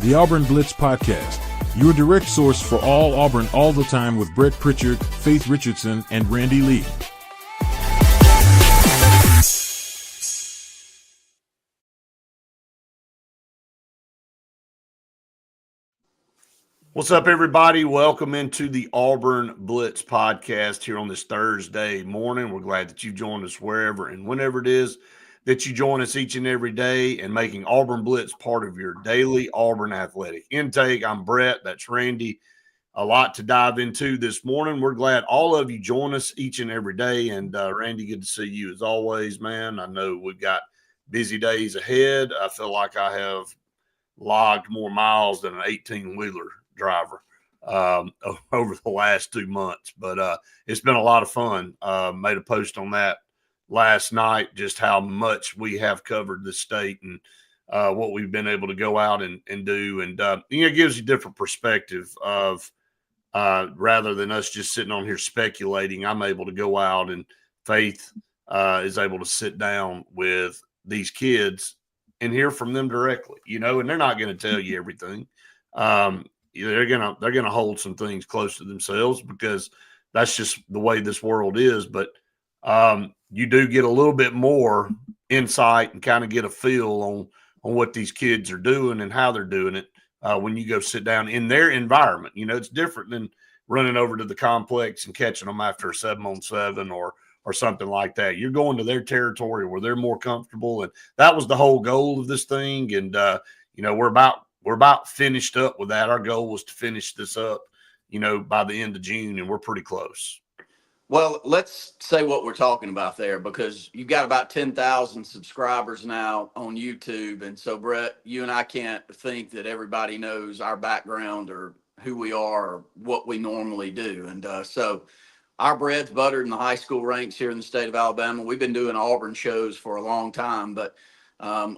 the Auburn Blitz Podcast, your direct source for all Auburn all the time with Brett Pritchard, Faith Richardson, and Randy Lee. What's up, everybody? Welcome into the Auburn Blitz Podcast here on this Thursday morning. We're glad that you joined us wherever and whenever it is that you join us each and every day and making Auburn Blitz part of your daily Auburn athletic intake. I'm Brett. That's Randy. A lot to dive into this morning. We're glad all of you join us each and every day. And Randy, good to see you as always, man. I know we've got busy days ahead. I feel like I have logged more miles than an 18-wheeler driver over the last 2 months, but it's been a lot of fun. Made a post on that last night, just how much we have covered the state and what we've been able to go out and do. And it gives you a different perspective of rather than us just sitting on here speculating. I'm able to go out, and Faith is able to sit down with these kids and hear from them directly, and they're not going to tell you everything. They're gonna hold some things close to themselves because that's just the way this world is. But you do get a little bit more insight and kind of get a feel on what these kids are doing and how they're doing it when you go sit down in their environment. It's different than running over to the complex and catching them after a 7-on-7 or something like that. You're going to their territory where they're more comfortable, and that was the whole goal of this thing. And we're about finished up with that. Our goal was to finish this up, by the end of June, and we're pretty close. Well, let's say what we're talking about there, because you've got about 10,000 subscribers now on YouTube. And so, Brett, you and I can't think that everybody knows our background or who we are or what we normally do. And so our bread's buttered in the high school ranks here in the state of Alabama. We've been doing Auburn shows for a long time, but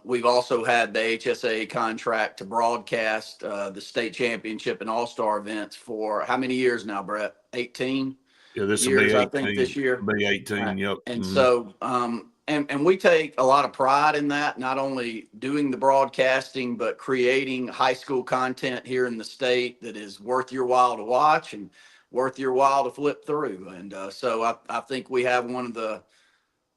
we've also had the HSA contract to broadcast the state championship and all-star events for how many years now, Brett? 18? Yeah, this years, will be 18. I think this year. Be 18, yep. And so, and we take a lot of pride in that, not only doing the broadcasting, but creating high school content here in the state that is worth your while to watch and worth your while to flip through. And so I think we have one of the,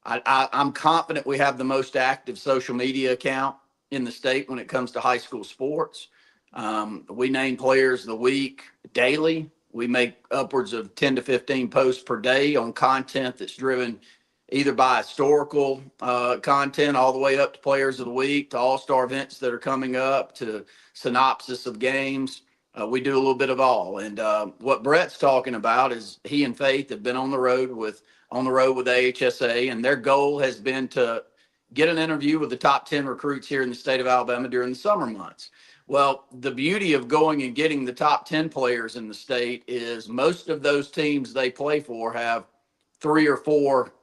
I'm confident we have the most active social media account in the state when it comes to high school sports. We name players of the week daily. We make upwards of 10 to 15 posts per day on content that's driven either by historical content all the way up to players of the week, to all-star events that are coming up, to synopsis of games. We do a little bit of all. And what Brett's talking about is he and Faith have been on the road with AHSA, and their goal has been to get an interview with the top 10 recruits here in the state of Alabama during the summer months. Well, the beauty of going and getting the top 10 players in the state is most of those teams they play for have 3 or 4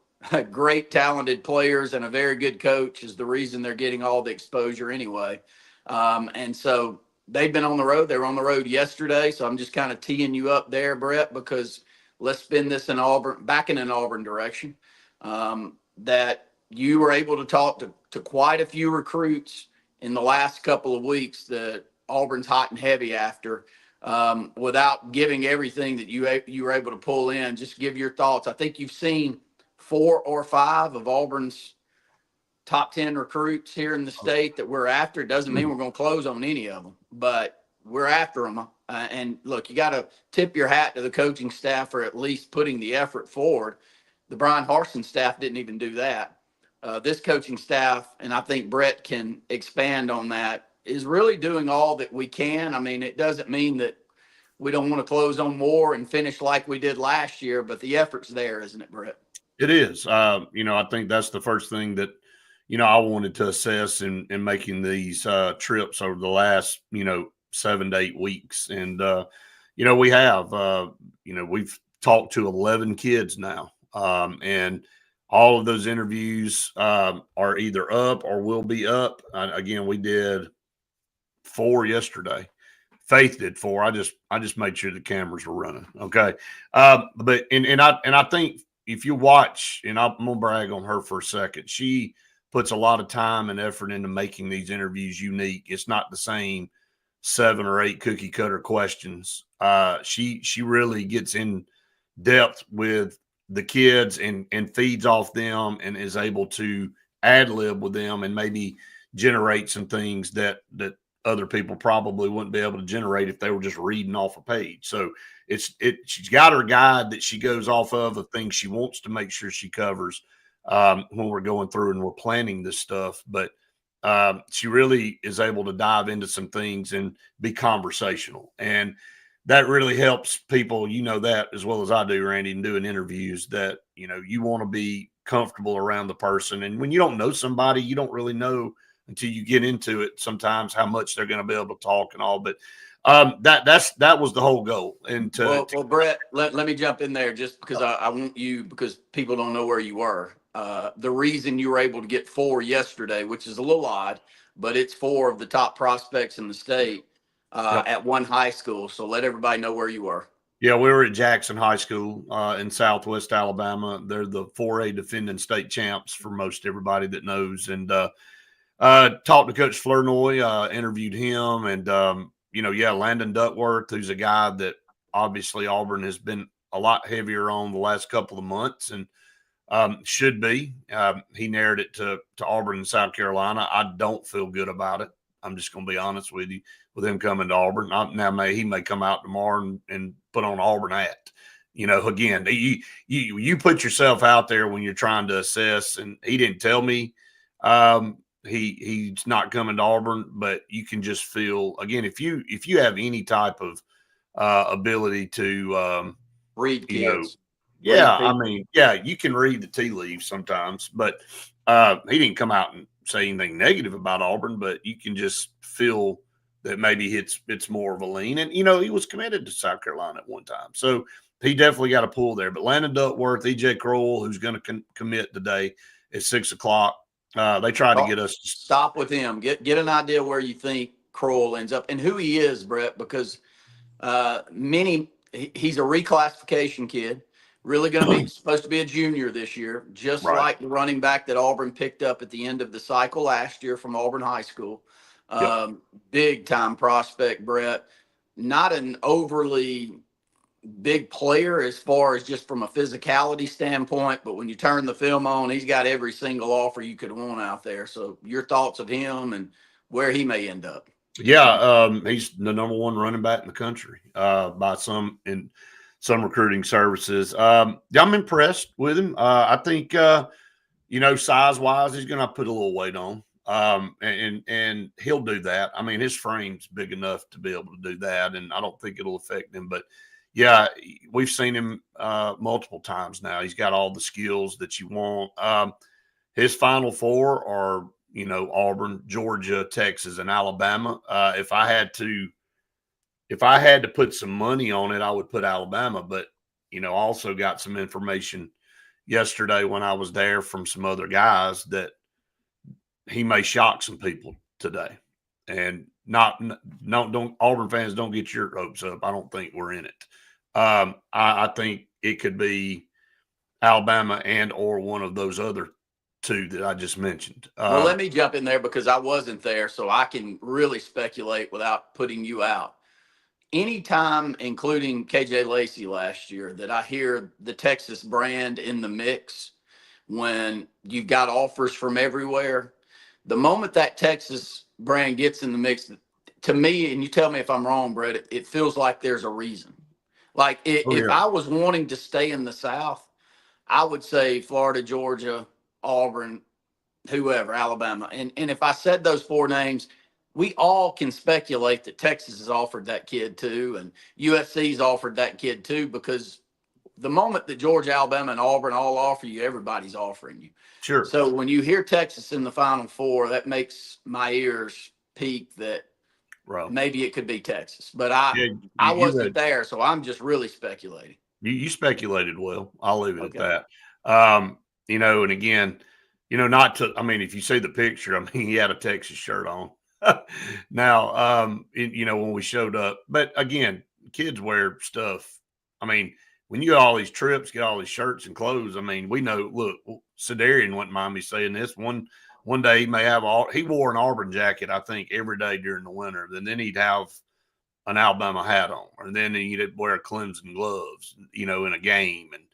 great talented players, and a very good coach is the reason they're getting all the exposure anyway. And so they've been on the road. They were on the road yesterday. So I'm just kind of teeing you up there, Brett, because let's spin this in Auburn, back in an Auburn direction, that you were able to talk to quite a few recruits in the last couple of weeks that Auburn's hot and heavy after, without giving everything that you were able to pull in. Just give your thoughts. I think you've seen 4 or 5 of Auburn's top 10 recruits here in the state that we're after. It doesn't mean we're going to close on any of them, but we're after them. And look, you got to tip your hat to the coaching staff for at least putting the effort forward. The Brian Harsin staff didn't even do that. This coaching staff, and I think Brett can expand on that, is really doing all that we can. I mean, it doesn't mean that we don't want to close on more and finish like we did last year, but the effort's there, isn't it, Brett? It is. I think that's the first thing that, I wanted to assess in making these trips over the last, 7 to 8 weeks. And, we have, we've talked to 11 kids now. And all of those interviews are either up or will be up. Again, we did 4 yesterday. Faith did 4. I just made sure the cameras were running. Okay. But I think if you watch, and I'm gonna brag on her for a second, she puts a lot of time and effort into making these interviews unique. It's not the same 7 or 8 cookie cutter questions. She really gets in depth with the kids and feeds off them and is able to ad lib with them and maybe generate some things that other people probably wouldn't be able to generate if they were just reading off a page. So she's got her guide that she goes off of things she wants to make sure she covers when we're going through and we're planning this stuff. But she really is able to dive into some things and be conversational. And that really helps people, you know, that as well as I do, Randy, in doing interviews, that, you know, you want to be comfortable around the person. And when you don't know somebody, you don't really know until you get into it sometimes how much they're going to be able to talk and all. But that was the whole goal. And well, Brett, let me jump in there just because I want you, because people don't know where you were. The reason you were able to get 4 yesterday, which is a little odd, but it's 4 of the top prospects in the state at one high school. So let everybody know where you were. Yeah, we were at Jackson High School in Southwest Alabama. They're the 4A defending state champs for most everybody that knows. And talked to Coach Flournoy, interviewed him, and Landon Duckworth, who's a guy that obviously Auburn has been a lot heavier on the last couple of months, and should be. He narrowed it to Auburn and South Carolina. I don't feel good about it. I'm just going to be honest with you, with him coming to Auburn. He may come out tomorrow and put on Auburn hat. You know, again, you put yourself out there when you're trying to assess, and he didn't tell me he's not coming to Auburn, but you can just feel, again, if you have any type of ability to read kids. You can read the tea leaves sometimes, but he didn't come out and say anything negative about Auburn, but you can just feel that maybe it's more of a lean. And, you know, he was committed to South Carolina at one time. So he definitely got a pull there. But Landon Duckworth, EJ Crowell, who's going to commit today at 6 o'clock, they tried to get us to stop with him. Get an idea where you think Crowell ends up and who he is, Brett, because he's a reclassification kid. Really going to be supposed to be a junior this year, just right. like the running back that Auburn picked up at the end of the cycle last year from Auburn High School. Big time prospect, Brett. Not an overly big player as far as just from a physicality standpoint, but when you turn the film on, he's got every single offer you could want out there. So your thoughts of him and where he may end up? Yeah, he's the number 1 running back in the country by some recruiting services. I'm impressed with him. I think, size-wise, he's going to put a little weight on, and he'll do that. I mean, his frame's big enough to be able to do that, and I don't think it'll affect him. But, yeah, we've seen him multiple times now. He's got all the skills that you want. His Final 4 are, Auburn, Georgia, Texas, and Alabama. If I had to put some money on it, I would put Alabama. But, I also got some information yesterday when I was there from some other guys that he may shock some people today. And don't Auburn fans, don't get your hopes up. I don't think we're in it. I think it could be Alabama and or one of those other 2 that I just mentioned. Well, let me jump in there because I wasn't there, so I can really speculate without putting you out. Anytime, including KJ Lacey last year, that I hear the Texas brand in the mix, when you've got offers from everywhere, the moment that Texas brand gets in the mix, to me, and you tell me if I'm wrong, Brett, it feels like there's a reason. Like if I was wanting to stay in the South, I would say Florida, Georgia, Auburn, whoever, Alabama. And if I said those 4 names, we all can speculate that Texas has offered that kid too, and USC's offered that kid too, because the moment that Georgia, Alabama, and Auburn all offer you, everybody's offering you. Sure. So when you hear Texas in the Final 4, that makes my ears peak that maybe it could be Texas. But I wasn't there, so I'm just really speculating. You speculated well. I'll leave it at that. And again, if you see the picture, I mean, he had a Texas shirt on. Now, when we showed up, but again, kids wear stuff. I mean, when you get all these trips, get all these shirts and clothes. I mean, we know, look, Sedarian wouldn't mind me saying this. One one day he may have he wore an Auburn jacket, I think, every day during the winter. And then he'd have an Alabama hat on, and then he'd wear Clemson gloves, in a game. And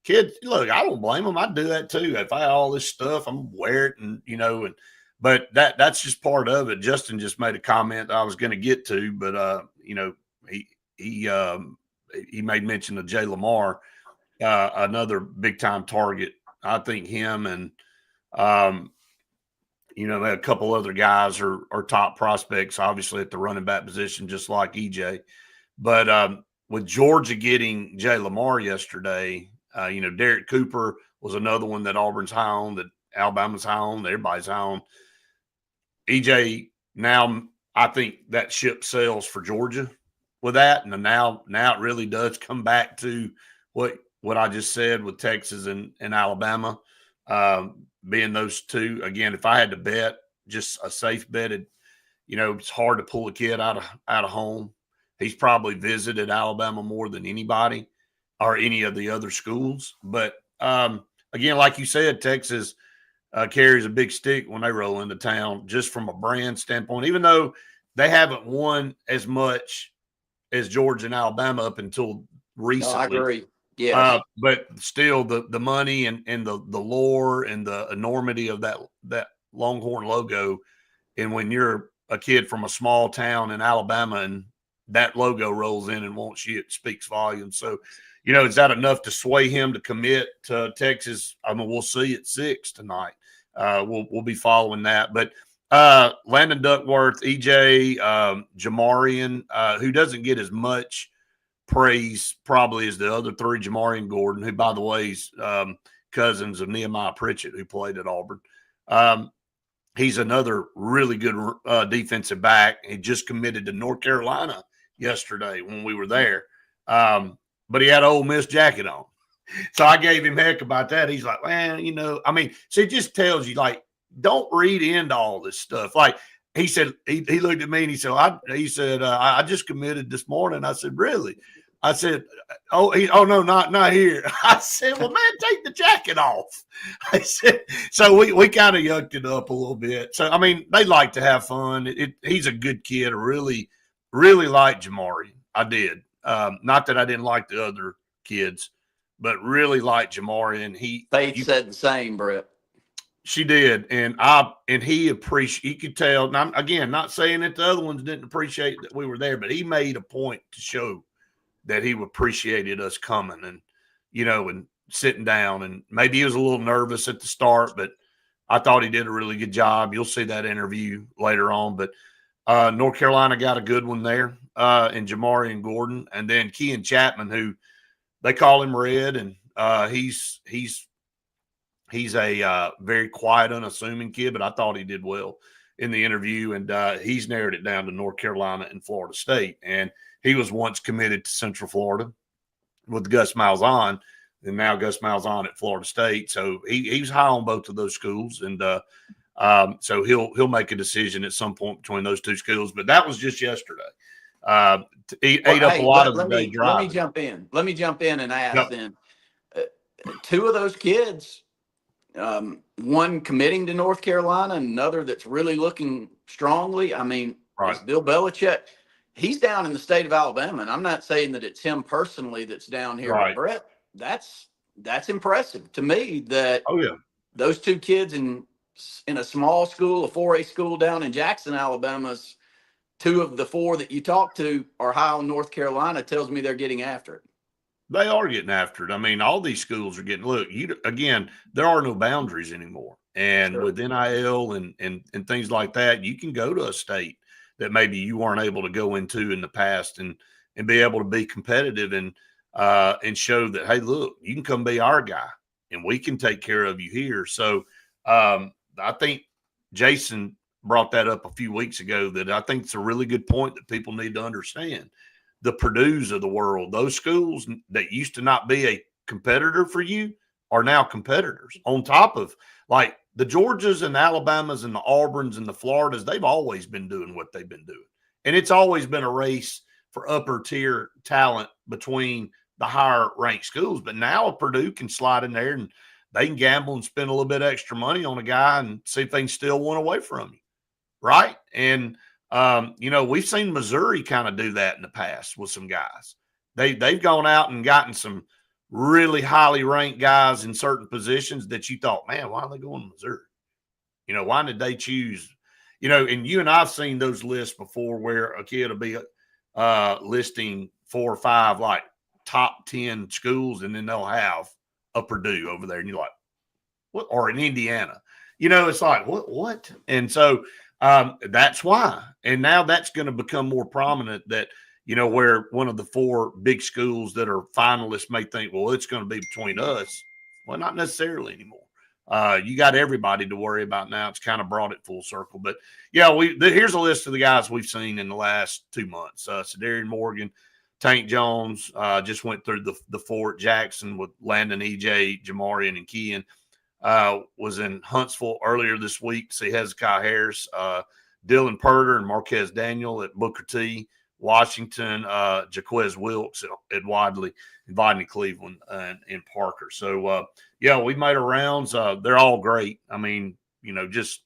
kids, look, I don't blame them. I'd do that too. If I had all this stuff, I'm wear it, but that's just part of it. Justin just made a comment I was going to get to, but he made mention of Jay Lamar, another big time target. I think him and a couple other guys are top prospects, obviously at the running back position, just like EJ. But with Georgia getting Jay Lamar yesterday, Derek Cooper was another one that Auburn's high on, that Alabama's high on, that everybody's high on. EJ, now I think that ship sails for Georgia with that. And now it really does come back to what I just said with Texas and Alabama, being those two. Again, if I had to bet, just a safe bet, it's hard to pull a kid out of home. He's probably visited Alabama more than anybody or any of the other schools. But again, like you said, Texas carries a big stick when they roll into town, just from a brand standpoint, even though they haven't won as much as Georgia and Alabama up until recently. No, I agree. Yeah. But still the money and the lore and the enormity of that Longhorn logo. And when you're a kid from a small town in Alabama and that logo rolls in and wants you, it speaks volumes. So, is that enough to sway him to commit to Texas? I mean, we'll see at 6 tonight. We'll be following that. But Landon Duckworth, EJ, Jamarian, who doesn't get as much praise probably as the other three, Jamarian Gordon, who, by the way, is cousins of Nehemiah Pritchett, who played at Auburn. He's another really good defensive back. He just committed to North Carolina yesterday when we were there. But he had an Ole Miss jacket on. So I gave him heck about that. He's like, man, so it just tells you, like, don't read into all this stuff. Like he said, he looked at me and he said, I just committed this morning. I said, really? I said, oh no, not here. I said, well, man, take the jacket off. I said, so we kind of yucked it up a little bit. So, I mean, they like to have fun. He's a good kid. I really, really liked Jamari. I did. Not that I didn't like the other kids, but really liked Jamari. And Faith said the same, Brett. She did. And he could tell. And I'm, again, not saying that the other ones didn't appreciate that we were there, but he made a point to show that he appreciated us coming and, and sitting down. And maybe he was a little nervous at the start, but I thought he did a really good job. You'll see that interview later on. But North Carolina got a good one there in Jamarian Gordon. And then Kean Chapman, who they call him Red, and he's a very quiet, unassuming kid, but I thought he did well in the interview. And he's narrowed it down to North Carolina and Florida State. And he was once committed to Central Florida with Gus Malzahn, and now Gus Malzahn at Florida State. So he's high on both of those schools. And so he'll make a decision at some point between those two schools. But that was just yesterday. Ate up a lot of the day drive. Let me jump in and ask then. Two of those kids, one committing to North Carolina and another that's really looking strongly. I mean, right. Bill Belichick, he's down in the state of Alabama, and I'm not saying that it's him personally that's down here, right. But Brett, that's impressive to me that those two kids in a small school, a 4A school down in Jackson, Alabama's two of the four that you talk to are high on North Carolina. Tells me they're getting after it. They are getting after it. I mean, all these schools are getting, again, there are no boundaries anymore. And with NIL and things like that, you can go to a state that maybe you weren't able to go into in the past and be able to be competitive and show that, hey, look, you can come be our guy and we can take care of you here. So I think Jason brought that up a few weeks ago, that I think it's a really good point that people need to understand. The Purdues of the world, those schools that used to not be a competitor for you are now competitors, on top of, like, the Georgias and the Alabamas and the Auburns and the Floridas. They've always been doing what they've been doing. And it's always been a race for upper tier talent between the higher ranked schools. But now Purdue can slide in there, and they can gamble and spend a little bit extra money on a guy and see if they can steal one away from you, right? And we've seen Missouri kind of do that in the past with some guys. They've gone out and gotten some really highly ranked guys in certain positions that you thought, man, why are they going to Missouri? Why did they choose? And you and I've seen those lists before where a kid will be listing 4 or 5 like top 10 schools, and then they'll have a Purdue over there, and you're like, what? Or in Indiana, it's like what? And so that's why. And now that's going to become more prominent that where one of the 4 big schools that are finalists may think, well, it's going to be between us. Well, not necessarily anymore. You got everybody to worry about now. It's kind of brought it full circle. But yeah, here's a list of the guys we've seen in the last 2 months. Sadarian Morgan, Tank Jones, just went through the Fort Jackson with Landon, EJ, Jamarian, and Kean. Was in Huntsville earlier this week to see Hezekiah Harris, Dylan Purder, and Marquez Daniel at Booker T, Washington, Jaquez Wilkes at Wadley, and Rodney Cleveland and Parker. So, yeah, we've made our rounds. They're all great. I mean, just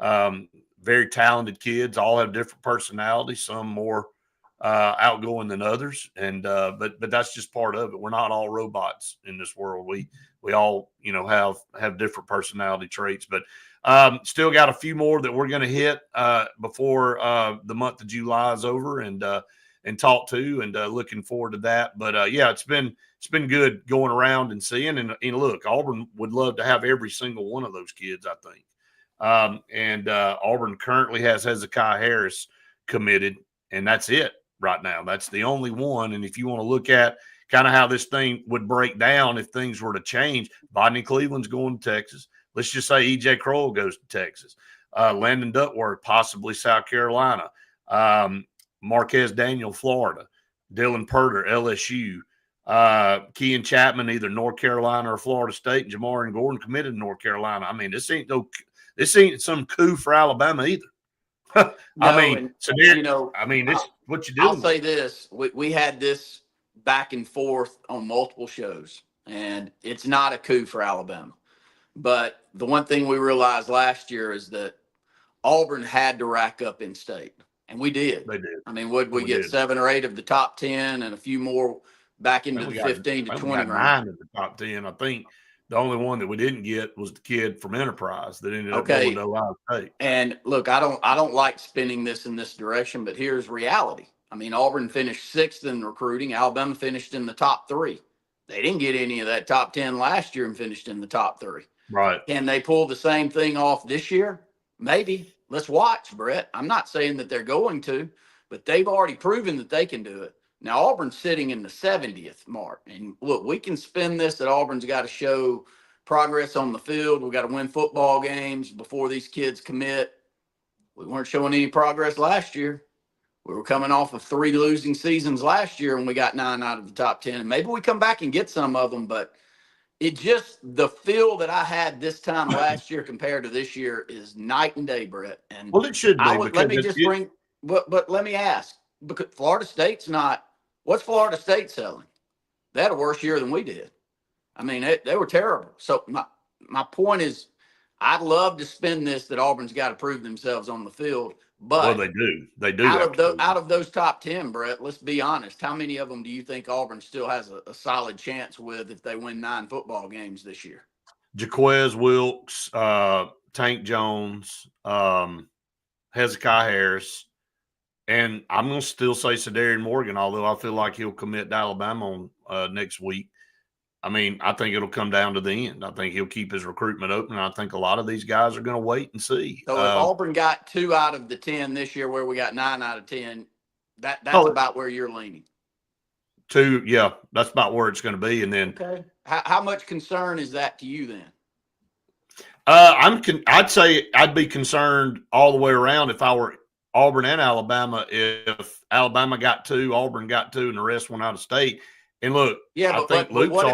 very talented kids, all have different personalities, some more outgoing than others. And but that's just part of it. We're not all robots in this world. We all, have different personality traits, but still got a few more that we're going to hit before the month of July is over and talk to, and looking forward to that. But yeah, it's been good going around and seeing. And look, Auburn would love to have every single one of those kids, I think. And Auburn currently has Hezekiah Harris committed, and that's it right now. That's the only one. And if you want to look at kind of how this thing would break down if things were to change, Rodney Cleveland's going to Texas. Let's just say E.J. Crowell goes to Texas. Landon Duckworth, possibly South Carolina. Marquez Daniel, Florida. Dylan Purder, LSU. Kean Chapman, either North Carolina or Florida State. And Jamarian Gordon committed to North Carolina. I mean, this ain't some coup for Alabama either. No, this what you do. I'll say this: we had this back and forth on multiple shows, and it's not a coup for Alabama. But the one thing we realized last year is that Auburn had to rack up in state, and we did. They did. I mean, we get 7 or 8 of the top 10 and a few more back into the 15 to 20 range. 9 of the top 10. I think the only one that we didn't get was the kid from Enterprise that ended up going to Ohio State. And look, I don't like spinning this in this direction, but here's reality. I mean, Auburn finished 6th in recruiting. Alabama finished in the top 3. They didn't get any of that top 10 last year and finished in the top 3. Right. Can they pull the same thing off this year? Maybe. Let's watch, Brett. I'm not saying that they're going to, but they've already proven that they can do it. Now, Auburn's sitting in the 70th mark. And look, we can spin this that Auburn's got to show progress on the field. We've got to win football games before these kids commit. We weren't showing any progress last year. We were coming off of 3 losing seasons last year, and we got 9 out of the top 10. And maybe we come back and get some of them, but the feel that I had this time last year compared to this year is night and day, Brett. And well, it should be. But let me ask, because Florida State's not, what's Florida State selling? They had a worse year than we did. I mean, they were terrible. So my point is, I'd love to spin this that Auburn's got to prove themselves on the field. But well, they do. They do. Out of those top 10, Brett, let's be honest. How many of them do you think Auburn still has a solid chance with if they win 9 football games this year? Jaquez Wilkes, Tank Jones, Hezekiah Harris, and I'm going to still say Sadarian Morgan, although I feel like he'll commit to Alabama on next week. I mean, I think it'll come down to the end. I think he'll keep his recruitment open. I think a lot of these guys are going to wait and see. So if Auburn got 2 out of the 10 this year, where we got 9 out of 10, that's about where you're leaning. 2, yeah, that's about where it's going to be. And then, okay, how much concern is that to you then? I'd say I'd be concerned all the way around if I were Auburn and Alabama. If Alabama got 2, Auburn got 2, and the rest went out of state. And look, yeah, but what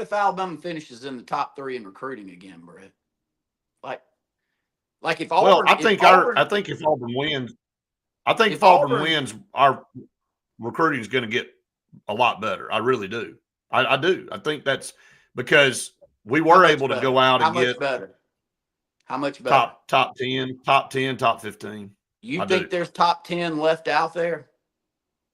if Alabama finishes in the top 3 in recruiting again, Brett? Like if Auburn, I think if Auburn wins, if Auburn wins, our recruiting is going to get a lot better. I really do. I do. I think that's because we How were much able to better? go out How and much get better? How much better? top 10, top 10, top 15. You I think do. there's top 10 left out there?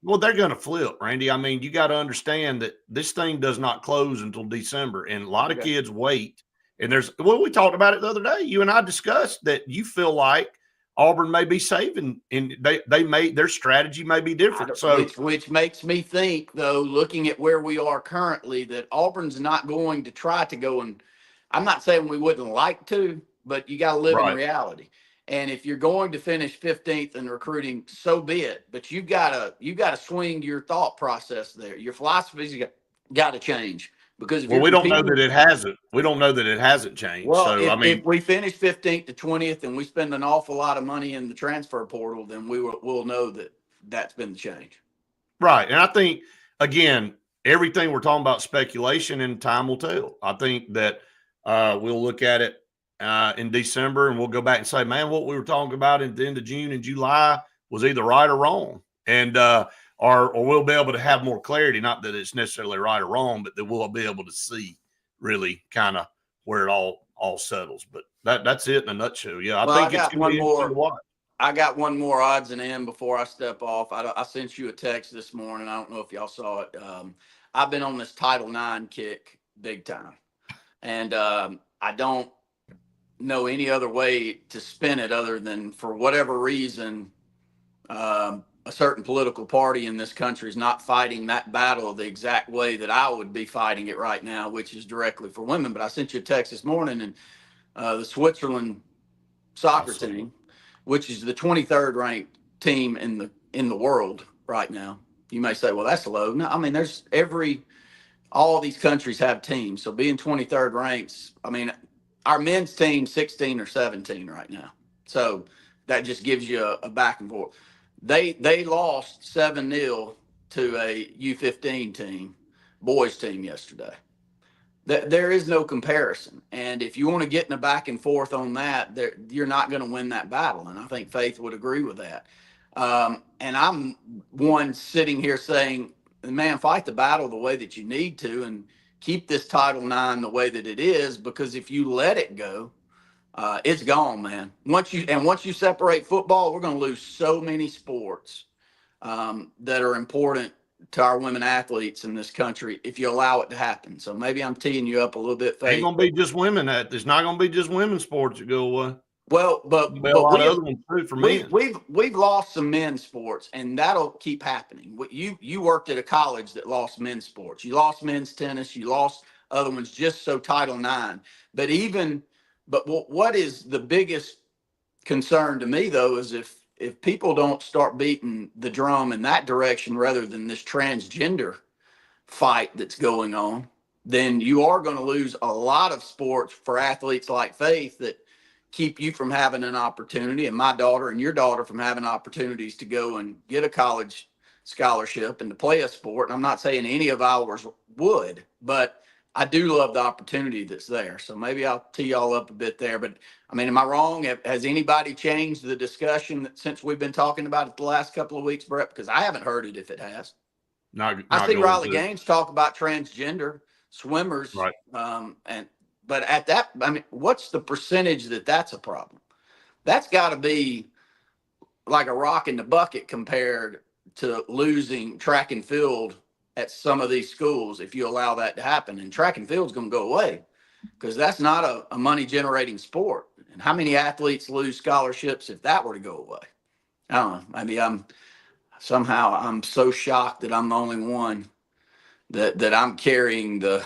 Well, they're going to flip, Randy. I mean, you got to understand that this thing does not close until December, and a lot of Okay. kids wait. And we talked about it the other day. You and I discussed that you feel like Auburn may be saving, and their strategy may be different. So, Which makes me think, though, looking at where we are currently, that Auburn's not going to try to go, and I'm not saying we wouldn't like to, but you got to live in right. reality. And if you're going to finish 15th in recruiting, so be it. But you gotta swing your thought process there. Your philosophy's got to change, because if Well, you're we don't know competing, that it hasn't. We don't know that it hasn't changed. well, So, I mean, if we finish 15th to 20th and we spend an awful lot of money in the transfer portal, then we'll know that that's been the change. right. And I think, again, everything we're talking about speculation, and time will tell. I think that we'll look at it in December, and we'll go back and say, man, what we were talking about at the end of June and July was either right or wrong. And or we'll be able to have more clarity, not that it's necessarily right or wrong, but that we'll be able to see really kind of where it all settles. But that's it in a nutshell. Yeah, I think it's going to be interesting to watch. I got one more odds and end before I step off. I sent you a text this morning. I don't know if y'all saw it. I've been on this Title IX kick big time, and I don't know any other way to spin it other than, for whatever reason, a certain political party in this country is not fighting that battle the exact way that I would be fighting it right now, which is directly for women. But I sent you a text this morning, and the Switzerland soccer team, which is the 23rd ranked team in the world right now. You may say, well, that's low. No, I mean, all these countries have teams. So being 23rd ranks, I mean, our men's team 16 or 17 right now. So that just gives you a back and forth. They lost 7-0 to a U15 team, boys team yesterday. There is no comparison. And if you want to get in a back and forth on that, you're not going to win that battle. And I think Faith would agree with that. And I'm one sitting here saying, man, fight the battle the way that you need to and keep this Title IX the way that it is, because if you let it go, it's gone, man. Once you separate football, we're going to lose so many sports that are important to our women athletes in this country if you allow it to happen. So maybe I'm teeing you up a little bit, Faith. Ain't gonna be just women. It's not gonna be just women's sports that go away. Well, but a lot of other ones too for men. We've lost some men's sports, and that'll keep happening. You worked at a college that lost men's sports. You lost men's tennis. You lost other ones just so Title IX. But what is the biggest concern to me, though, is if people don't start beating the drum in that direction rather than this transgender fight that's going on, then you are going to lose a lot of sports for athletes like Faith that keep you from having an opportunity, and my daughter and your daughter from having opportunities to go and get a college scholarship and to play a sport. And I'm not saying any of ours would, but I do love the opportunity that's there. So maybe I'll tee y'all up a bit there. But I mean, am I wrong? Has anybody changed the discussion since we've been talking about it the last couple of weeks, Brett? Because I haven't heard it if it has. I see Riley Gaines talk about transgender swimmers, right? But at that, I mean, what's the percentage that's a problem? That's got to be like a rock in the bucket compared to losing track and field at some of these schools if you allow that to happen. And track and field's going to go away because that's not a money generating sport. And how many athletes lose scholarships if that were to go away? I don't know. Maybe I'm so shocked that I'm the only one that I'm carrying the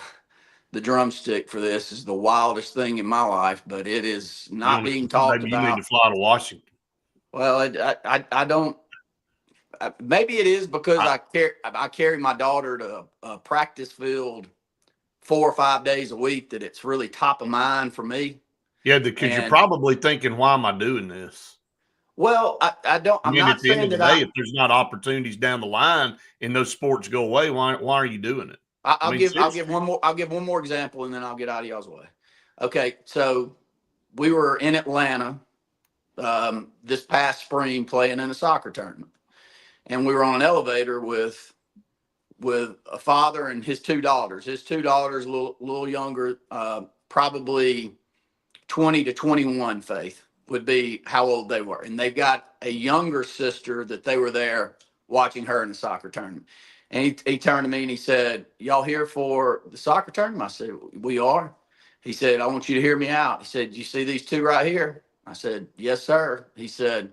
drumstick for this. Is the wildest thing in my life, but it is not being talked about. You need to fly to Washington. Well, I don't. Maybe it is because I carry my daughter to a practice field 4 or 5 days a week that it's really top of mind for me. Yeah, because you're probably thinking, why am I doing this? Well, I don't. I mean, at the end of the day, if there's not opportunities down the line and those sports go away, why are you doing it? I'll give one more example, and then I'll get out of y'all's way. Okay, so we were in Atlanta this past spring playing in a soccer tournament, and we were on an elevator with a father and his two daughters. His two daughters a little younger probably 20 to 21, Faith, would be how old they were. And they've got a younger sister that they were there watching her in the soccer tournament. And he turned to me and he said, "Y'all here for the soccer tournament?" I said, "We are." He said, "I want you to hear me out." He said, "You see these two right here?" I said, "Yes, sir." He said,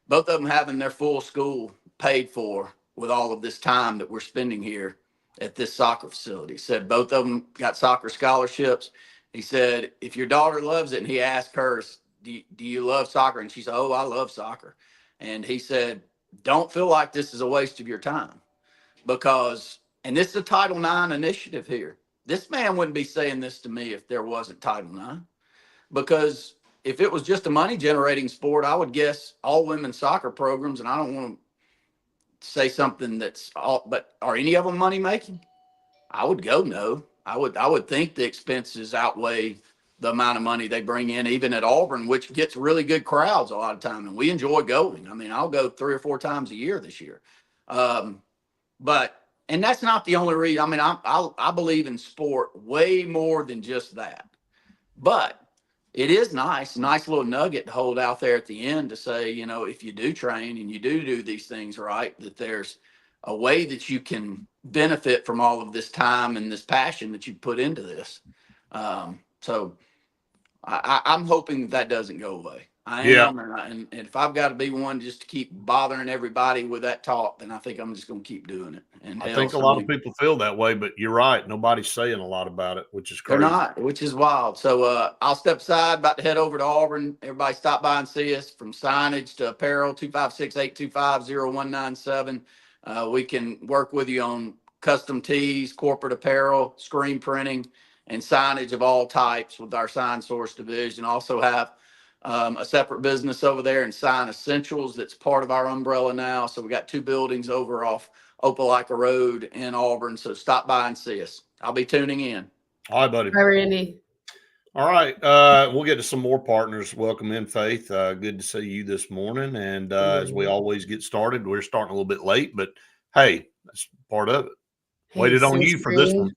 "Both of them having their full school paid for with all of this time that we're spending here at this soccer facility." He said, "Both of them got soccer scholarships." He said, "If your daughter loves it," and he asked her, do you love soccer?" And she said, "Oh, I love soccer." And he said, "Don't feel like this is a waste of your time, because," and this is a Title IX initiative here. This man wouldn't be saying this to me if there wasn't Title IX, because if it was just a money generating sport, I would guess all women's soccer programs, and I don't want to say something that's all, but are any of them money making? I would go no. I would think the expenses outweigh the amount of money they bring in, even at Auburn, which gets really good crowds a lot of time, and we enjoy going. I mean, I'll go 3 or 4 times a year this year. But and that's not the only reason. I mean, I believe in sport way more than just that. But it is nice little nugget to hold out there at the end to say, you know, if you do train and you do these things right, that there's a way that you can benefit from all of this time and this passion that you put into this. So I'm hoping that doesn't go away. I am, and if I've got to be one just to keep bothering everybody with that talk, then I think I'm just going to keep doing it. And I think a lot of people feel that way, but you're right. Nobody's saying a lot about it, which is crazy. They're not, which is wild. So I'll step aside, about to head over to Auburn. Everybody stop by and see us, from signage to apparel. 256-825-0197. We can work with you on custom tees, corporate apparel, screen printing, and signage of all types with our Sign Source division. Also have a separate business over there in Sign Essentials that's part of our umbrella now. So we got 2 buildings over off Opelika Road in Auburn. So stop by and see us. I'll be tuning in. All right, buddy. Hi, Randy. All right. We'll get to some more partners. Welcome in, Faith. Good to see you this morning. And as we always get started, we're starting a little bit late, but hey, that's part of it. Hey, Waited on you for this one.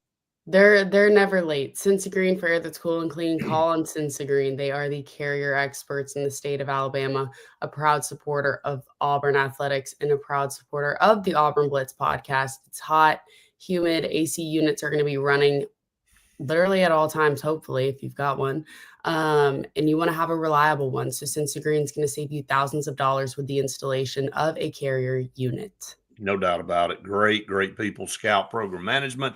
They're never late. Cincy Green for air that's cool and clean. Call on Cincy Green. They are the carrier experts in the state of Alabama, a proud supporter of Auburn athletics and a proud supporter of the Auburn Blitz podcast. It's hot, humid. AC units are going to be running literally at all times, hopefully, if you've got one. And you want to have a reliable one. So Cincy Green's going to save you thousands of dollars with the installation of a carrier unit. No doubt about it. Great people. Scout Program Management,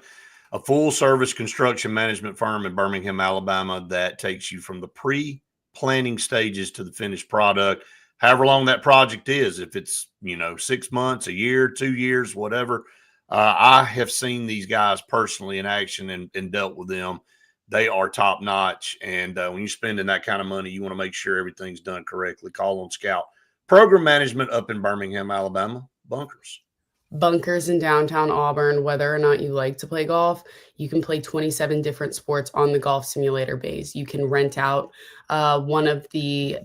a full-service construction management firm in Birmingham, Alabama, that takes you from the pre-planning stages to the finished product, however long that project is. If it's, 6 months, a year, 2 years, whatever. I have seen these guys personally in action and dealt with them. They are top-notch, and when you're spending that kind of money, you want to make sure everything's done correctly. Call on Scout Program Management up in Birmingham, Alabama. Bunkers in downtown Auburn. Whether or not you like to play golf, you can play 27 different sports on the golf simulator bays. You can rent out one of the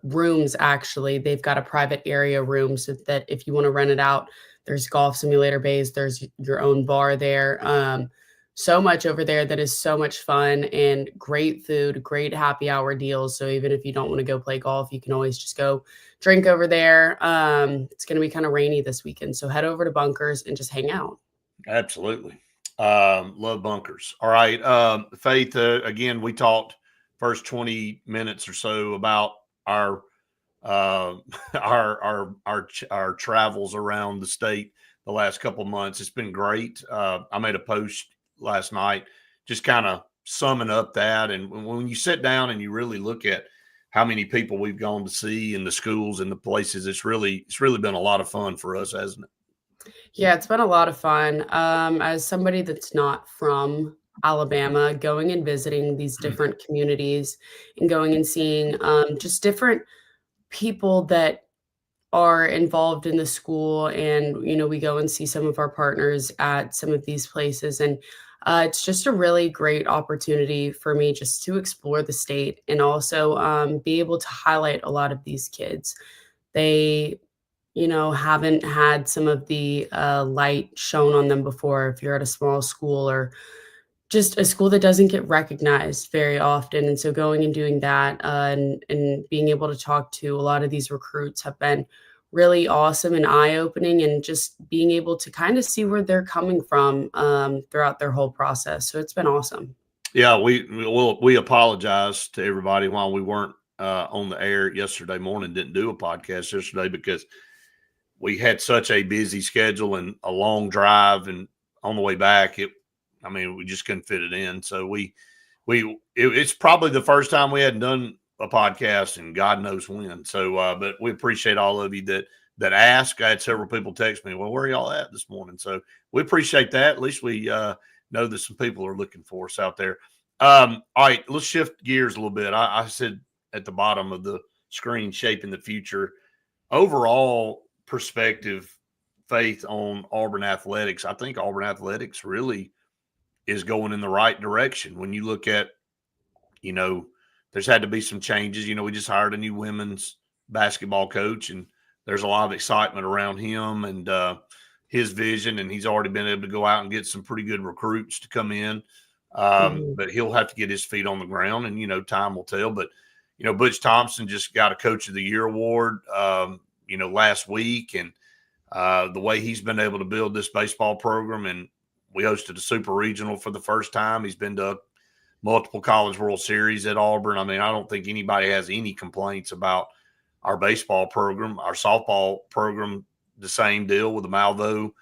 rooms. Actually, they've got a private area room so that if you want to rent it out, there's golf simulator bays. There's your own bar there. So much over there that is so much fun, and great food, great happy hour deals. So even if you don't want to go play golf, you can always just go drink over there. It's going to be kind of rainy this weekend, so head over to Bunkers and just hang out. Absolutely. Love Bunkers. All right. Faith, again, we talked first 20 minutes or so about our travels around the state the last couple of months. It's been great. I made a post last night just kind of summing up that, and when you sit down and you really look at how many people we've gone to see in the schools and the places, it's really been a lot of fun for us, hasn't it? Yeah, it's been a lot of fun. As somebody that's not from Alabama, going and visiting these different communities and going and seeing just different people that are involved in the school. And, we go and see some of our partners at some of these places. And it's just a really great opportunity for me just to explore the state and also be able to highlight a lot of these kids. They, haven't had some of the light shown on them before. If you're at a small school or just a school that doesn't get recognized very often. And so going and doing that and being able to talk to a lot of these recruits have been really awesome and eye-opening, and just being able to kind of see where they're coming from throughout their whole process. So it's been awesome. Yeah, we apologize to everybody while we weren't on the air yesterday morning, didn't do a podcast yesterday because we had such a busy schedule and a long drive, and on the way back, we just couldn't fit it in. So it's probably the first time we hadn't done a podcast and God knows when. So, but we appreciate all of you that ask. I had several people text me, well, where are y'all at this morning? So we appreciate that. At least we know that some people are looking for us out there. All right, let's shift gears a little bit. I said at the bottom of the screen, shaping the future. Overall perspective, Faith, on Auburn athletics. I think Auburn athletics really is going in the right direction. When you look at, there's had to be some changes. We just hired a new women's basketball coach, and there's a lot of excitement around him and his vision, and he's already been able to go out and get some pretty good recruits to come in. But he'll have to get his feet on the ground, and, time will tell. But, Butch Thompson just got a Coach of the Year award, last week, and the way he's been able to build this baseball program, and we hosted a super regional for the first time. He's been to multiple College World Series at Auburn. I don't think anybody has any complaints about our baseball program. Our softball program, the same deal with the Malvo.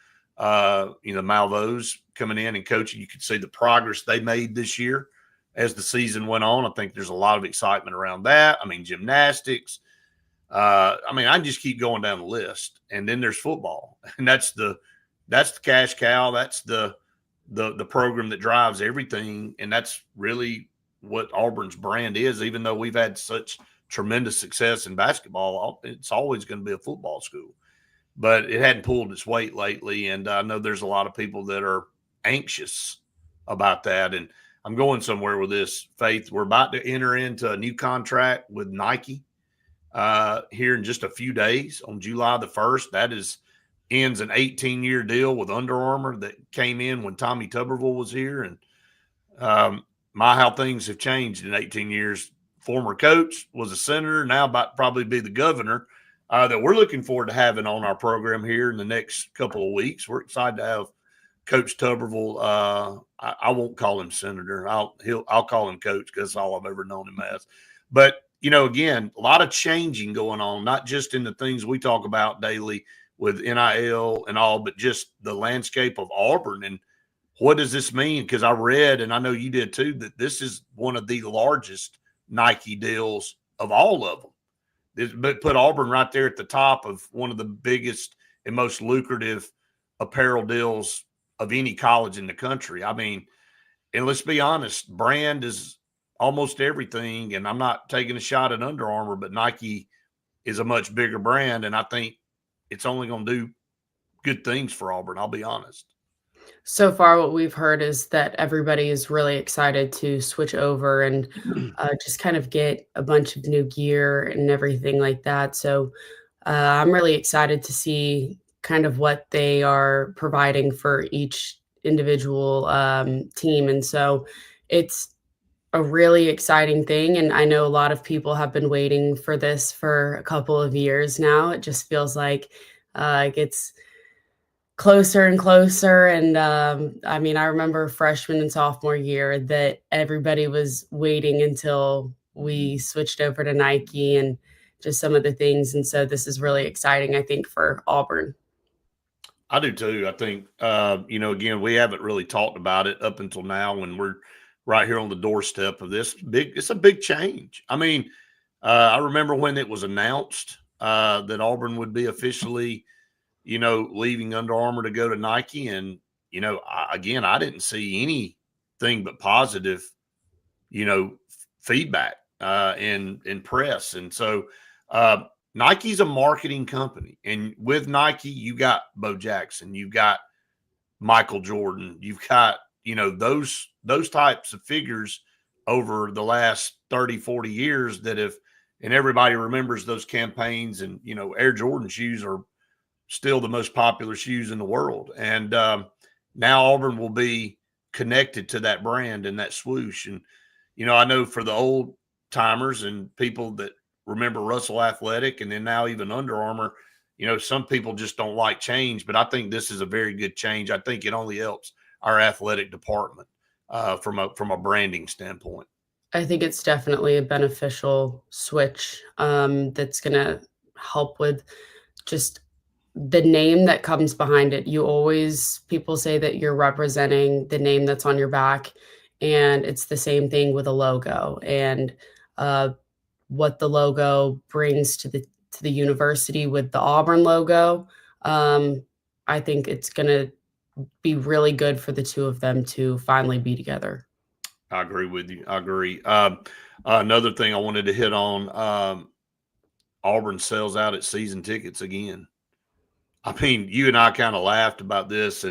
Malvos coming in and coaching. You could see the progress they made this year as the season went on. I think there's a lot of excitement around that. Gymnastics. I can just keep going down the list. And then there's football, and that's the cash cow. That's the program that drives everything. And that's really what Auburn's brand is. Even though we've had such tremendous success in basketball, it's always going to be a football school, but it hadn't pulled its weight lately. And I know there's a lot of people that are anxious about that. And I'm going somewhere with this, Faith. We're about to enter into a new contract with Nike here in just a few days on July the 1st. That ends an 18-year deal with Under Armour that came in when Tommy Tuberville was here. And how things have changed in 18 years. Former coach, was a senator, now about to probably be the governor, that we're looking forward to having on our program here in the next couple of weeks. We're excited to have Coach Tuberville. I won't call him senator. I'll call him coach because that's all I've ever known him as. But, again, a lot of changing going on, not just in the things we talk about daily with NIL and all, but just the landscape of Auburn. And what does this mean? Because I read, and I know you did too, that this is one of the largest Nike deals of all of them. But put Auburn right there at the top of one of the biggest and most lucrative apparel deals of any college in the country. And let's be honest, brand is almost everything. And I'm not taking a shot at Under Armour, but Nike is a much bigger brand. And I think it's only going to do good things for Auburn. I'll be honest. So far, what we've heard is that everybody is really excited to switch over and just kind of get a bunch of new gear and everything like that. So I'm really excited to see kind of what they are providing for each individual team. And so it's a really exciting thing. And I know a lot of people have been waiting for this for a couple of years now. It just feels like it gets closer and closer. And I remember freshman and sophomore year that everybody was waiting until we switched over to Nike and just some of the things. And so this is really exciting, I think, for Auburn. I do too. I think, again, we haven't really talked about it up until now when we're right here on the doorstep of this it's a big change. I remember when it was announced that Auburn would be officially, leaving Under Armour to go to Nike. And, I didn't see anything but positive, feedback in press. And so Nike's a marketing company. And with Nike, you got Bo Jackson, you've got Michael Jordan, you've got, those types of figures over the last 30, 40 years that and everybody remembers those campaigns. And, Air Jordan shoes are still the most popular shoes in the world. And now Auburn will be connected to that brand and that swoosh. And, I know for the old timers and people that remember Russell Athletic and then now even Under Armour, some people just don't like change, but I think this is a very good change. I think it only helps our athletic department from a branding standpoint. I think it's definitely a beneficial switch that's going to help with just the name that comes behind it. People say that you're representing the name that's on your back, and it's the same thing with a logo and what the logo brings to the university with the Auburn logo. I think it's going to be really good for the two of them to finally be together. I agree with you. I agree. Another thing I wanted to hit on, Auburn sells out at season tickets again. I mean, you and I kind of laughed about this,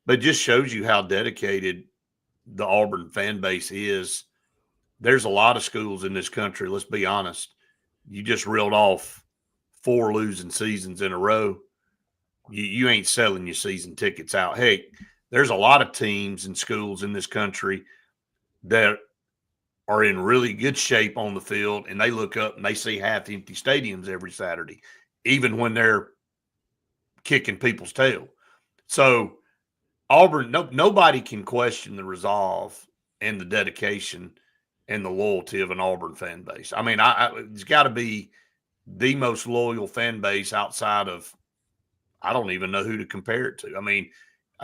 but it just shows you how dedicated the Auburn fan base is. There's a lot of schools in this country, let's be honest. You just reeled off 4 losing seasons in a row. You ain't selling your season tickets out. Hey, there's a lot of teams and schools in this country that are in really good shape on the field, and they look up and they see half-empty stadiums every Saturday, even when they're kicking people's tail. So Auburn, nobody can question the resolve and the dedication and the loyalty of an Auburn fan base. I mean, it's got to be the most loyal fan base outside of, I don't even know who to compare it to. I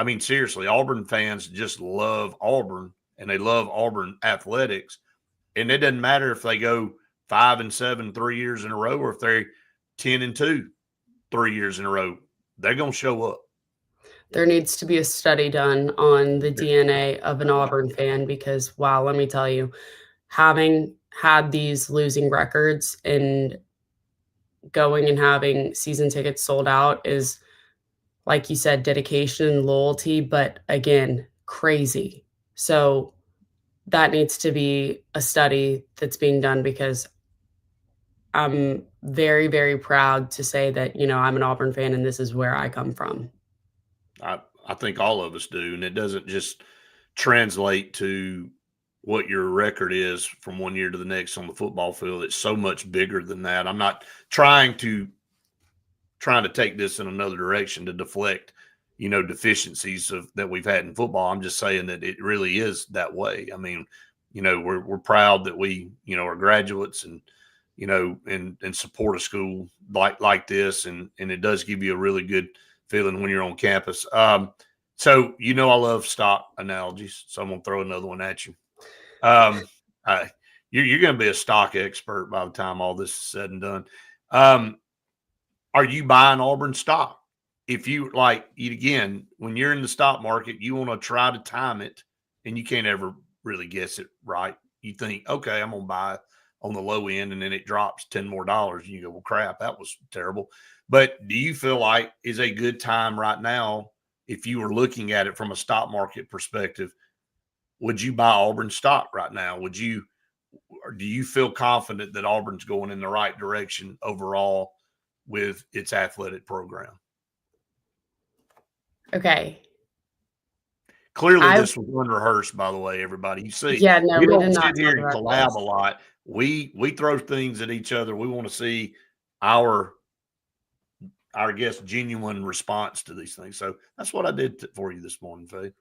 mean, seriously, Auburn fans just love Auburn, and they love Auburn athletics. And it doesn't matter if they go 5-7 3 years in a row, or if they're 10-2 3 years in a row, they're going to show up. There needs to be a study done on the DNA of an Auburn fan because, wow, let me tell you, having had these losing records and going and having season tickets sold out is, like you said, dedication and loyalty, but again, crazy. So that needs to be a study that's being done because I'm very, very proud to say that, I'm an Auburn fan and this is where I come from. I think all of us do. And it doesn't just translate to what your record is from one year to the next on the football field. It's so much bigger than that. I'm not trying to take this in another direction to deflect, deficiencies that we've had in football. I'm just saying that it really is that way. I mean, we're proud that we, are graduates and, and support a school like this. And it does give you a really good feeling when you're on campus. So, I love stock analogies. So I'm going to throw another one at you. You're going to be a stock expert by the time all this is said and done. Are you buying Auburn stock? If you again, when you're in the stock market, you want to try to time it and you can't ever really guess it right. You think, okay, I'm going to buy on the low end and then it drops $10 more. And you go, well, crap, that was terrible. But do you feel like is a good time right now, if you were looking at it from a stock market perspective, would you buy Auburn stock right now? Or do you feel confident that Auburn's going in the right direction overall with its athletic program? Okay. Clearly, this was unrehearsed, by the way, everybody. You see, yeah, no, we we don't did not sit here and talk about collab this. a lot. We throw things at each other. We want to see our guess genuine response to these things. So that's what I did for you this morning, Faye.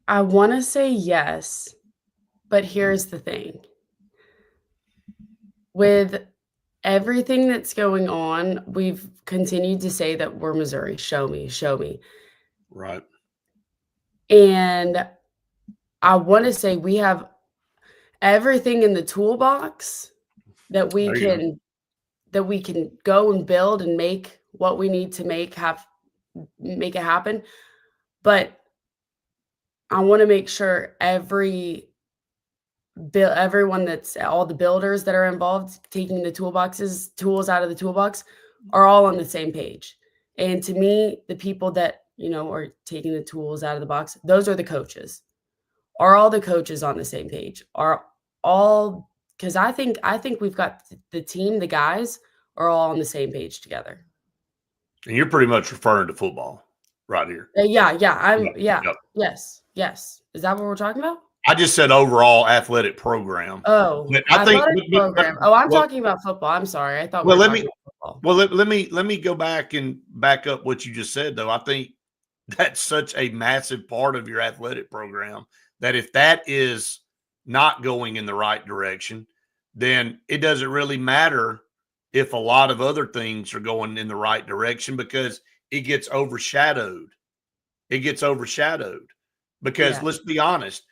I want to say yes, but here's the thing. With everything that's going on, we've continued to say that we're Missouri. Show me, show me. Right. And I want to say we have everything in the toolbox that we can go and build and make what we need to make it happen. But I want to make sure everyone that's all the builders that are involved taking the tools out of the toolbox are all on the same page. And to me, the people that, are taking the tools out of the box, those are the coaches. Are all the coaches on the same page? Are all, because I think we've got the team, the guys are all on the same page together. And you're pretty much referring to football right here. Yeah. Yes. Yes. Is that what we're talking about? I just said overall athletic program. Oh, But I think athletic program. Oh, I'm well, talking about football. I'm sorry. I thought we well, were let talking me about football. well let me go back and back up what you just said though. I think that's such a massive part of your athletic program that if that is not going in the right direction, then it doesn't really matter if a lot of other things are going in the right direction because it gets overshadowed. It gets overshadowed because Yeah. let's be honest,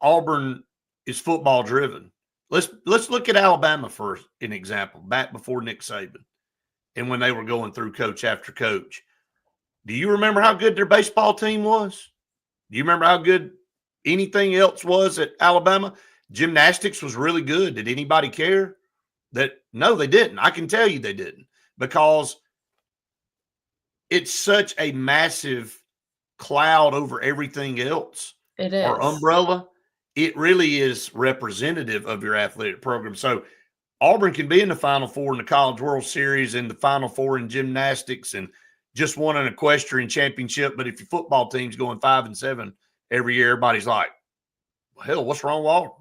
Auburn is football driven. Let's look at Alabama for an example, back before Nick Saban and when they were going through coach after coach. Do you remember how good their baseball team was? Do you remember how good anything else was at Alabama? Gymnastics was really good. Did anybody care? No, they didn't. I can tell you they didn't because it's such a massive cloud over everything else It or is. umbrella. It really is representative of your athletic program. So Auburn can be in the Final Four in the College World Series and the Final Four in gymnastics and just won an equestrian championship. But if your football team's going 5-7 every year, everybody's like, well, hell, what's wrong with Auburn?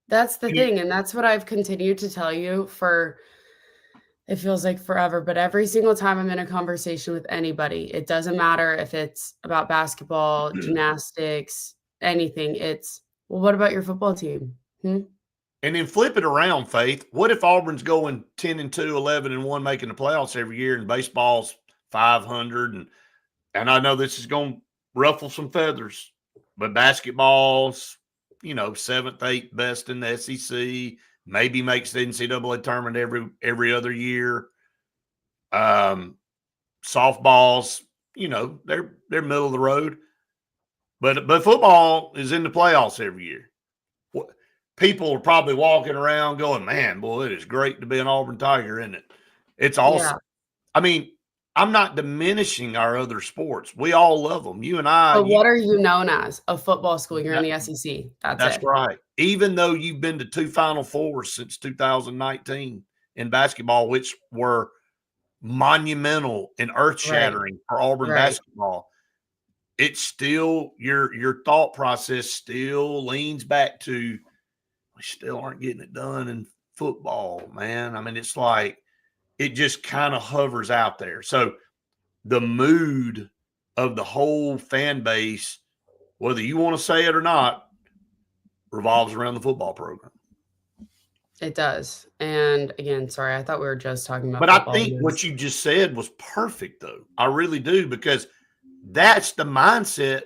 That's the thing. And that's what I've continued to tell you for, it feels like forever, but every single time I'm in a conversation with anybody, it doesn't matter if it's about basketball, gymnastics, anything. It's, well, what about your football team? And then flip it around, Faith. What if Auburn's going 10-2, 11-1, making the playoffs every year, and baseball's 500? And I know this is going to ruffle some feathers, but basketball's, 7th, 8th best in the SEC. Maybe makes the NCAA tournament every other year. Softball's, they're middle of the road. But football is in the playoffs every year. People are probably walking around going, man, boy, it is great to be an Auburn Tiger, isn't it? It's awesome. Yeah. I mean, I'm not diminishing our other sports. We all love them. You and I. But what are you known as? A football school. You're in the SEC. That's it. Right. Even though you've been to 2 Final Fours since 2019 in basketball, which were monumental and earth-shattering for Auburn basketball, it's still your thought process still leans back to we still aren't getting it done in football, man. I mean, it's like it just kind of hovers out there. So the mood of the whole fan base, whether you want to say it or not, revolves around the football program. It does. And again, sorry, I thought we were just talking about football. I think what you just said was perfect, though. I really do, because that's the mindset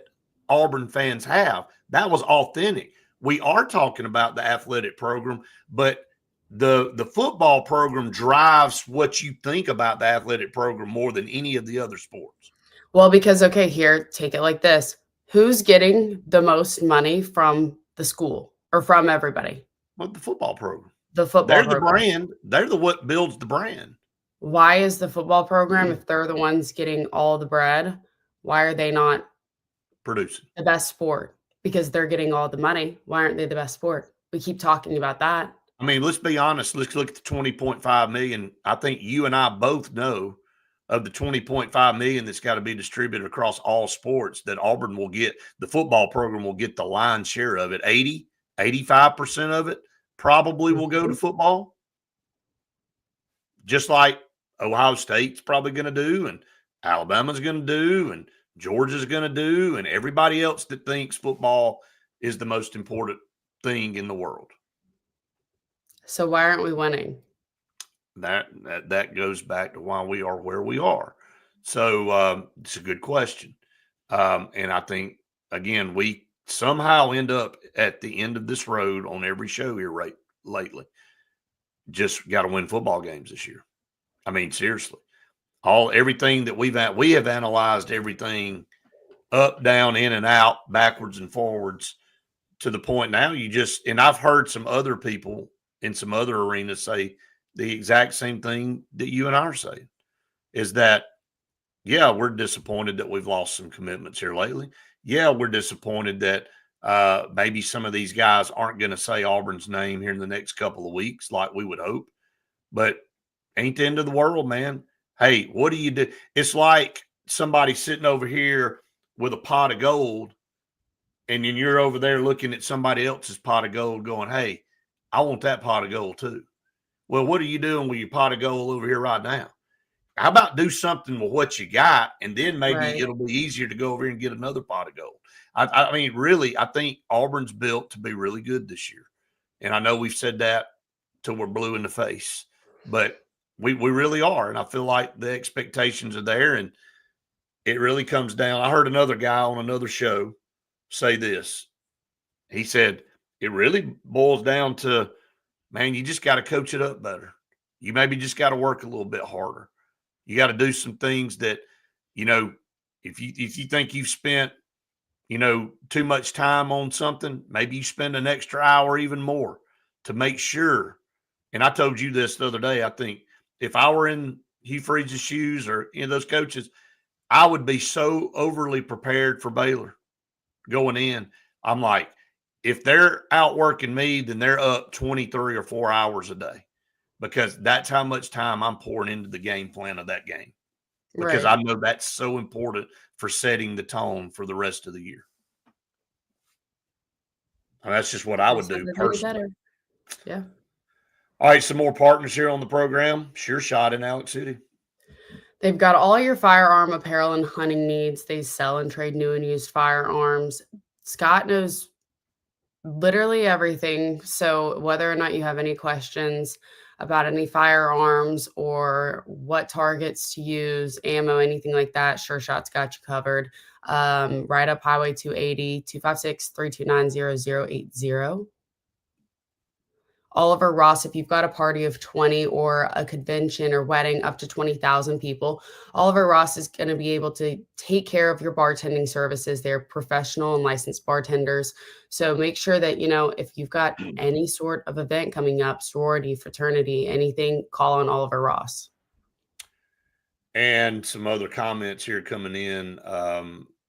Auburn fans have. That was authentic. We are talking about the athletic program, but the football program drives what you think about the athletic program more than any of the other sports. Well, because, okay, here, take it like this. Who's getting the most money from the school or from everybody? Well, the football program. The football program. They're the brand. They're what builds the brand. Why is the football program, if they're the ones getting all the bread, why are they not producing the best sport? Because they're getting all the money. Why aren't they the best sport? We keep talking about that. I mean, let's be honest. Let's look at the $20.5 million. I think you and I both know of the $20.5 million that's got to be distributed across all sports that Auburn will get. The football program will get the lion's share of it. 85% of it probably will go to football. Just like Ohio State's probably going to do, and Alabama's going to do, and Georgia's going to do, and everybody else that thinks football is the most important thing in the world. So why aren't we winning? That goes back to why we are where we are. So it's a good question. And I think, again, we somehow end up at the end of this road on every show here lately. Just got to win football games this year. I mean, seriously. Everything that we have analyzed everything up, down, in and out, backwards and forwards to the point now and I've heard some other people in some other arenas say the exact same thing that you and I are saying, is that, yeah, we're disappointed that we've lost some commitments here lately. Yeah, we're disappointed that maybe some of these guys aren't going to say Auburn's name here in the next couple of weeks like we would hope. But ain't the end of the world, man. Hey, what do you do? It's like somebody sitting over here with a pot of gold and then you're over there looking at somebody else's pot of gold going, hey, I want that pot of gold too. Well, what are you doing with your pot of gold over here right now? How about do something with what you got, and then maybe Right. it'll be easier to go over here and get another pot of gold. I mean, really, I think Auburn's built to be really good this year. And I know we've said that till we're blue in the face, but we really are. And I feel like the expectations are there, and it really comes down. I heard another guy on another show say this. He said, it really boils down to, man, you just got to coach it up better. You maybe just got to work a little bit harder. You got to do some things that, you know, if you think you've spent, you know, too much time on something, maybe you spend an extra hour even more to make sure. And I told you this the other day. I think if I were in Hugh Freeze's shoes or any of those coaches, I would be so overly prepared for Baylor going in. I'm like, if they're outworking me, then they're up 23 or 4 hours a day, because that's how much time I'm pouring into the game plan of that game, because Right. I know that's so important for setting the tone for the rest of the year. And that's just what I would do personally. Better. Yeah. All right, some more partners here on the program. Sure Shot in Alex City. They've got all your firearm apparel and hunting needs. They sell and trade new and used firearms. Scott knows literally everything. So whether or not you have any questions about any firearms or what targets to use, ammo, anything like that, Sure Shot's got you covered. Right up Highway 280, 256-329-0080. Oliver Ross, if you've got a party of 20 or a convention or wedding up to 20,000 people, Oliver Ross is going to be able to take care of your bartending services. They're professional and licensed bartenders. So make sure that, you know, if you've got any sort of event coming up, sorority, fraternity, anything, call on Oliver Ross. And some other comments here coming in.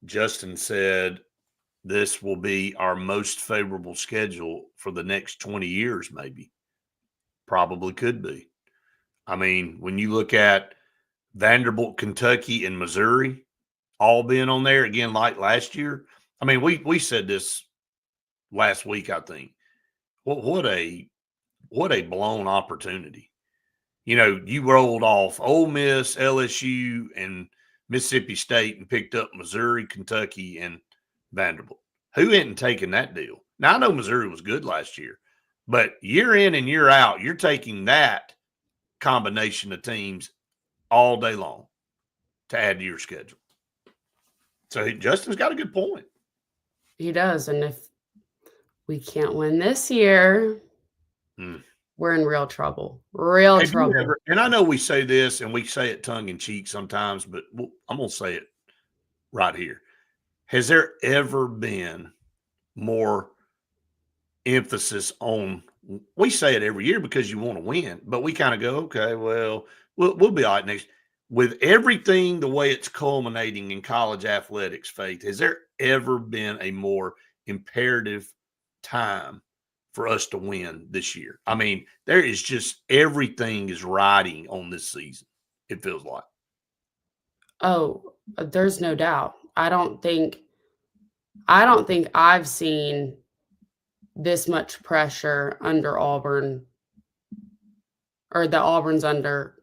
Justin said, this will be our most favorable schedule for the next 20 years, maybe. Probably could be. I mean, when you look at Vanderbilt, Kentucky, and Missouri all being on there again like last year. I mean, we said this last week, I think. What a blown opportunity. You know, you rolled off Ole Miss, LSU, and Mississippi State and picked up Missouri, Kentucky, and Vanderbilt. Who hadn't taken that deal? Now, I know Missouri was good last year, but year in and year out, you're taking that combination of teams all day long to add to your schedule. So Justin's got a good point. He does. And if we can't win this year, we're in real trouble. Real trouble. And I know we say this and we say it tongue in cheek sometimes, but I'm going to say it right here. Has there ever been more emphasis on, we say it every year because you want to win, but we kind of go, okay, well, we'll be all right next. With everything the way it's culminating in college athletics, Faith, has there ever been a more imperative time for us to win this year? I mean, there is just everything is riding on this season, it feels like. Oh, there's no doubt. I don't think I've seen this much pressure under Auburn, or that Auburn's under,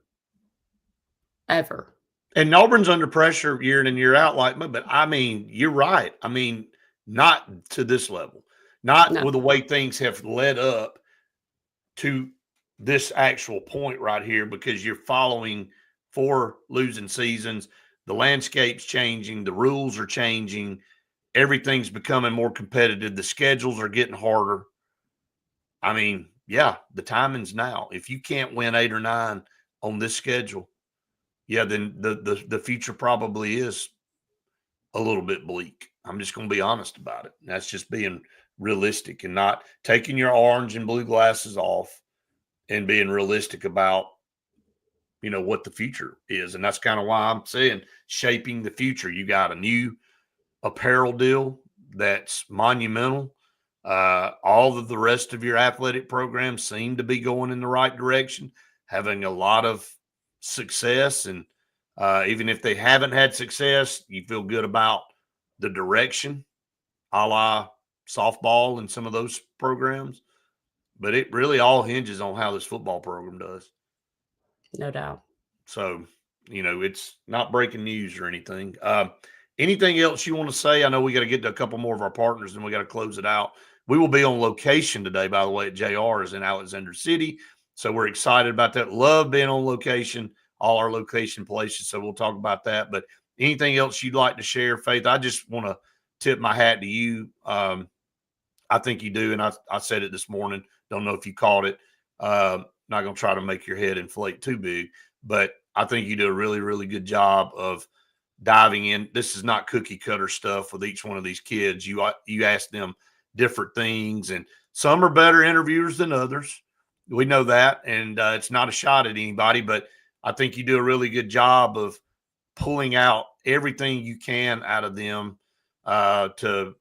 ever. And Auburn's under pressure year in and year out, but I mean, you're right. I mean, not to this level, not with the way things have led up to this actual point right here, because you're following 4 losing seasons. The landscape's changing. The rules are changing. Everything's becoming more competitive. The schedules are getting harder. I mean, yeah, the timing's now. If you can't win 8 or 9 on this schedule, yeah, then the future probably is a little bit bleak. I'm just going to be honest about it. That's just being realistic and not taking your orange and blue glasses off and being realistic about, you know, what the future is. And that's kind of why I'm saying shaping the future. You got a new apparel deal that's monumental. All of the rest of your athletic programs seem to be going in the right direction, having a lot of success. And even if they haven't had success, you feel good about the direction. a la softball and some of those programs. But it really all hinges on how this football program does. No doubt. So, it's not breaking news or anything. Anything else you want to say? I know we got to get to a couple more of our partners and we got to close it out. We will be on location today, by the way, at JR's in Alexander City. So we're excited about that. Love being on location, all our location places. So we'll talk about that. But anything else you'd like to share, Faith? I just want to tip my hat to you. I think you do. And I said it this morning. Don't know if you caught it. Not going to try to make your head inflate too big, but I think you do a really, really good job of diving in. This is not cookie cutter stuff with each one of these kids. You ask them different things, and some are better interviewers than others. We know that, and it's not a shot at anybody, but I think you do a really good job of pulling out everything you can out of them to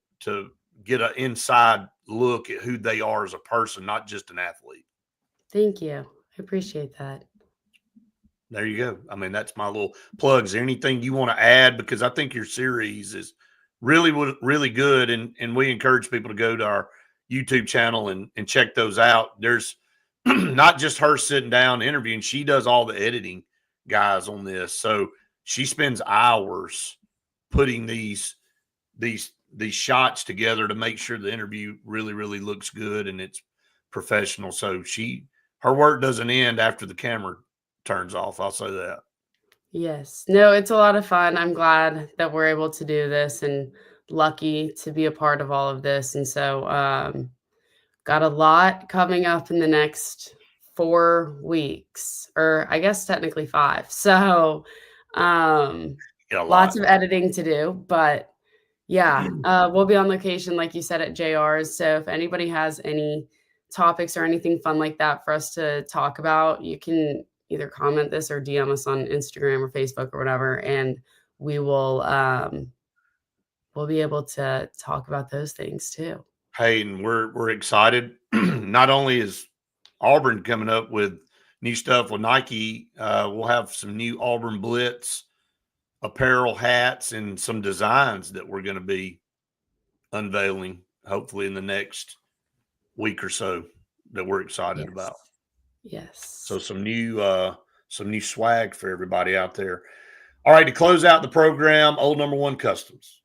get an inside look at who they are as a person, not just an athlete. Thank you. I appreciate that. There you go. I mean, that's my little plug. Is there anything you want to add? Because I think your series is really, really good. And we encourage people to go to our YouTube channel and check those out. There's not just her sitting down interviewing. She does all the editing, guys, on this. So she spends hours putting these shots together to make sure the interview really, really looks good and it's professional. So her work doesn't end after the camera turns off. I'll say that. Yes. No, it's a lot of fun. I'm glad that we're able to do this and lucky to be a part of all of this. And so got a lot coming up in the next 4 weeks, or I guess technically 5. So lots of editing to do, but yeah, we'll be on location, like you said, at JR's. So if anybody has any topics or anything fun like that for us to talk about, you can either comment this or DM us on Instagram or Facebook or whatever, and we will we'll be able to talk about those things too. Hey, and we're excited. Not only is Auburn coming up with new stuff with Nike, we'll have some new Auburn Blitz apparel, hats, and some designs that we're going to be unveiling hopefully in the next week or so that we're excited about. Yes. So some new swag for everybody out there. All right, to close out the program, Old Number One Customs.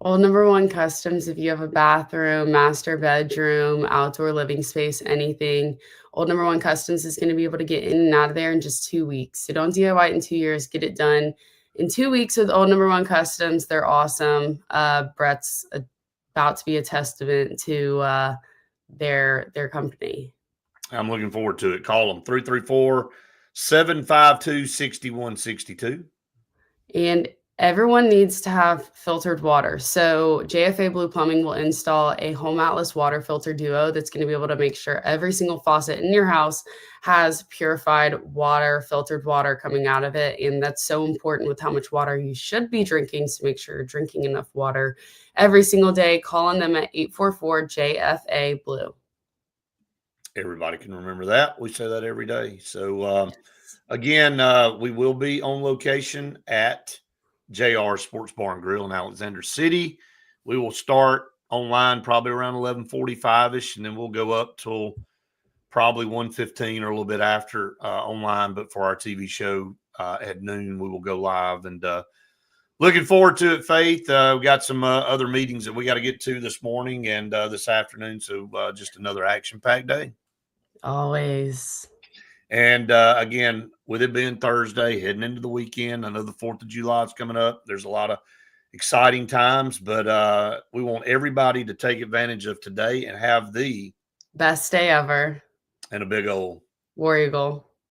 Old Number One Customs, if you have a bathroom, master bedroom, outdoor living space, anything, Old Number One Customs is going to be able to get in and out of there in just 2 weeks. So don't DIY it in 2 years. Get it done in 2 weeks with Old Number One Customs. They're awesome. Brett's about to be a testament to their company. I'm looking forward to it. Call them 334-752-6162. And everyone needs to have filtered water. So JFA Blue Plumbing will install a Home Atlas water filter duo that's going to be able to make sure every single faucet in your house has purified water, filtered water coming out of it. And that's so important with how much water you should be drinking, to make sure you're drinking enough water every single day. Call on them at 844-JFA Blue. Everybody can remember that. We say that every day. So, again, we will be on location at JR Sports Bar and Grill in Alexander City. We will start online probably around 11:45-ish, and then we'll go up till probably 1:15 or a little bit after online. But for our TV show at noon, we will go live. And looking forward to it, Faith. We got some other meetings that we got to get to this morning and this afternoon. So just another action-packed day. Always. And again, with it being Thursday, heading into the weekend, I know the 4th of July is coming up. There's a lot of exciting times, but we want everybody to take advantage of today and have the best day ever. And a big old War Eagle.